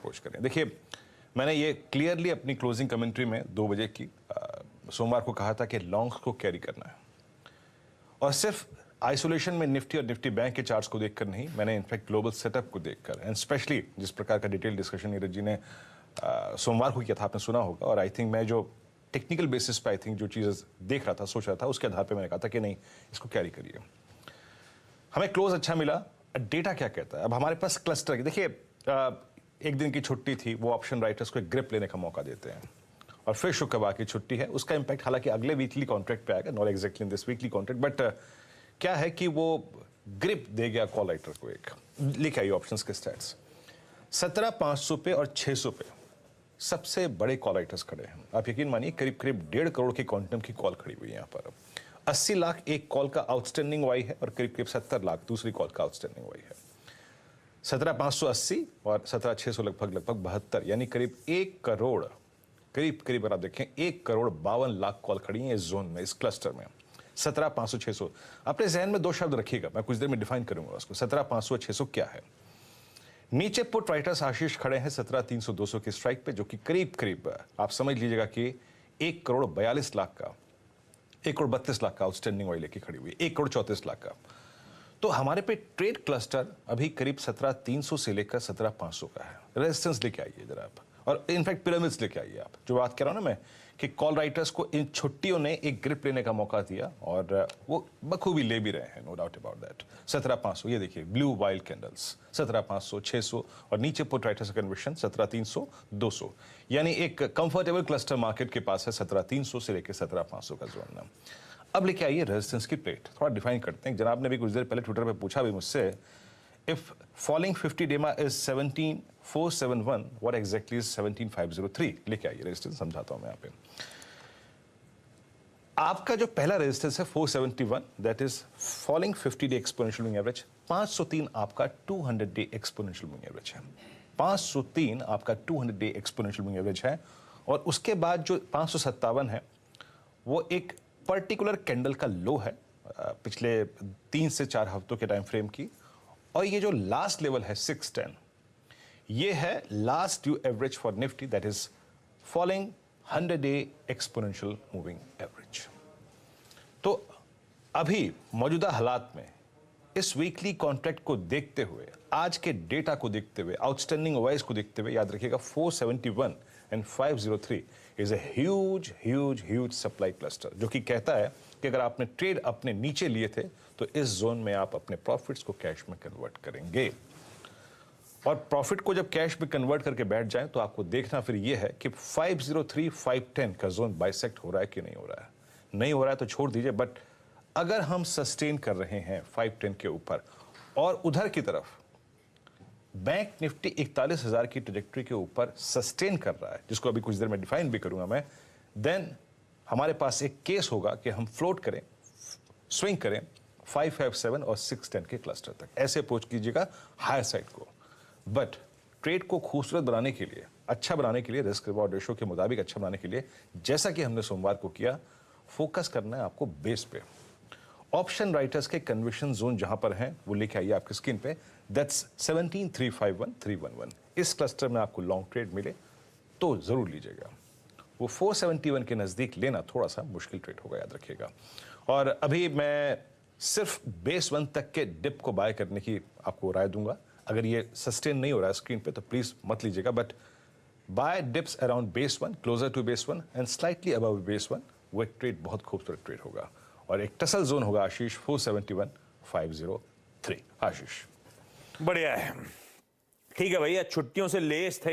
Approach करें। देखिए, मैंने ये क्लियरली अपनी क्लोजिंग कमेंट्री में 2 बजे की सोमवार को कहा था कि लॉन्ग्स को कैरी करना है, और सिर्फ आइसोलेशन में निफ्टी और निफ्टी बैंक के चार्ट्स को देखकर नहीं, मैंने इनफैक्ट ग्लोबल सेटअप को देखकर, एंड स्पेशली जिस प्रकार का डिटेल डिस्कशन नीरज जी ने सोमवार को किया था, आपने सुना होगा। और आई थिंक मैं जो टेक्निकल बेसिस पे आई थिंक जो चीज़ें देख रहा था, सोच रहा था, उसके आधार पे मैंने कहा था कि नहीं, इसको कैरी करिए। हमें क्लोज अच्छा मिला। डेटा क्या कहता है? अब हमारे पास क्लस्टर की, देखिए एक दिन की छुट्टी थी, वो ऑप्शन राइटर्स को एक ग्रिप लेने का मौका देते हैं, और फिर शुक्रवार की छुट्टी है। उसका इंपैक्ट हालांकि अगले वीकली कॉन्ट्रैक्ट पे आएगा, not exactly in this weekly contract, but क्या है कि वो ग्रिप दे गया कॉल राइटर को। एक लिख आइए ऑप्शंस के स्टैट्स, 17,500 पे और 600 पे सबसे बड़े कॉल राइटर्स खड़े हैं। आप यकीन मानिए, करीब करीब 1.5 करोड़ की क्वांटम की कॉल खड़ी हुई है यहाँ पर। 80 लाख एक कॉल का आउटस्टैंडिंग वाई है, और करीब करीब 70 लाख दूसरी कॉल का आउटस्टैंडिंग वाई है। 17,580 और 17,600 लगभग 72, यानी करीब 1 करोड़, करीब करीब अगर आप देखें 1,52 लाख कॉल खड़ी हैं इस जोन में, इस क्लस्टर में। 17,500 600, अपने जहन में 2 शब्द रखिएगा, मैं कुछ देर में डिफाइन करूंगा उसको। 17,500 600 क्या है? नीचे पुट राइटर्स आशीष खड़े हैं 17,300 200 की स्ट्राइक पे, जो कि करीब करीब आप समझ लीजिएगा कि 1 करोड़ 42 लाख का, 1 करोड़ 32 लाख का आउटस्टैंडिंग वाई लेके खड़ी हुई, 1 करोड़ 34 लाख का। तो हमारे पे ट्रेड क्लस्टर अभी करीब 17,300 से लेकर 17,500 का है। रेजिस्टेंस लेके आइए जरा आप, और इनफैक्ट पिरामिड्स लेके आइए आप। जो बात कह रहा हूं ना मैं, कि कॉल राइटर्स को इन छुट्टियों ने एक ग्रिप लेने का मौका दिया, और वो बखूबी ले भी रहे हैं, नो डाउट अबाउट दैट। 17,500, ये देखिए ब्लू वाइल्ड कैंडल्स, 17,500 600, और नीचे पुट राइटर्स का कन्वर्शन 17,300 200, यानी एक कंफर्टेबल क्लस्टर मार्केट के पास है 17,300 से लेकर 17,500 का जोन। अब लेके आइए रेजिस्टेंस की प्लेट, थोड़ा डिफाइन करते हैं। जनाब ने भी कुछ देर पहले ट्विटर पे पूछा भी मुझसे, इफ फॉलिंग 50 डेमा इज 17,471, व्हाट एग्जैक्टली इज 17,503? लेके आइए रेजिस्टेंस, समझाता हूं मैं यहाँ पे। आपका जो पहला रेजिस्टेंस है 471, that is falling 50 day exponential moving average. 503 आपका 200 डे एक्सपोनेंशियल मूविंग एवरेज है। 503 आपका 200 डे एक्सपोनेंशियल मूविंग एवरेज है, और उसके बाद जो 557 है वो एक पर्टिकुलर कैंडल का लो है पिछले 3 से 4 हफ्तों के टाइम फ्रेम की, और ये जो लास्ट लेवल है 610, ये है last due average for Nifty, that is following 100 day exponential moving average. तो अभी मौजूदा हालात में इस वीकली कॉन्ट्रैक्ट को देखते हुए, आज के डेटा को देखते हुए, आउटस्टैंडिंग वाइज को देखते हुए, याद रखिएगा 471 and 503 is a huge huge huge supply cluster, जो कि कहता है कि अगर आपने ट्रेड अपने नीचे लिए थे तो इस जोन में आप अपने प्रॉफिट्स को कैश में कन्वर्ट करेंगे। और प्रॉफिट को जब कैश में कन्वर्ट करके बैठ जाए तो आपको देखना फिर यह है कि 503 510 का जोन बाइसेक्ट हो रहा है कि नहीं हो रहा है। नहीं हो रहा है तो छोड़ दीजिए, बट अगर हम सस्टेन कर रहे हैं 510 के ऊपर, और उधर की तरफ बैंक निफ्टी 41,000 की ट्रैजेक्टरी के ऊपर सस्टेन कर रहा है, जिसको अभी कुछ देर में डिफाइन भी करूंगा मैं, देन हमारे पास एक केस होगा कि हम फ्लोट करें, स्विंग करें 557 और 610 के क्लस्टर तक। ऐसे अप्रोच कीजिएगा हायर साइड को। बट ट्रेड को खूबसूरत बनाने के लिए, अच्छा बनाने के लिए, रिस्क रिवॉर्ड रेशो के मुताबिक अच्छा बनाने के लिए, जैसा कि हमने सोमवार को किया, फोकस करना है आपको बेस पे। ऑप्शन राइटर्स के कन्विक्शन जोन जहां पर हैं वो लेके आइए आपकी स्क्रीन पे, दैट्स 17,351 311। इस क्लस्टर में आपको लॉन्ग ट्रेड मिले तो जरूर लीजिएगा। वो 471 के नजदीक लेना थोड़ा सा मुश्किल ट्रेड होगा, याद रखिएगा। और अभी मैं सिर्फ बेस 1 तक के डिप को बाय करने की आपको राय दूंगा। अगर ये सस्टेन नहीं हो रहा है स्क्रीन पे तो प्लीज मत लीजिएगा, but buy dips around base 1, closer to base 1 and slightly above base 1, वो एक ट्रेड बहुत खूबसूरत ट्रेड होगा। और एक टसल जोन होगा आशीष 471 503। आशीष बढ़िया है, ठीक है भैया, छुट्टियों से लेस थे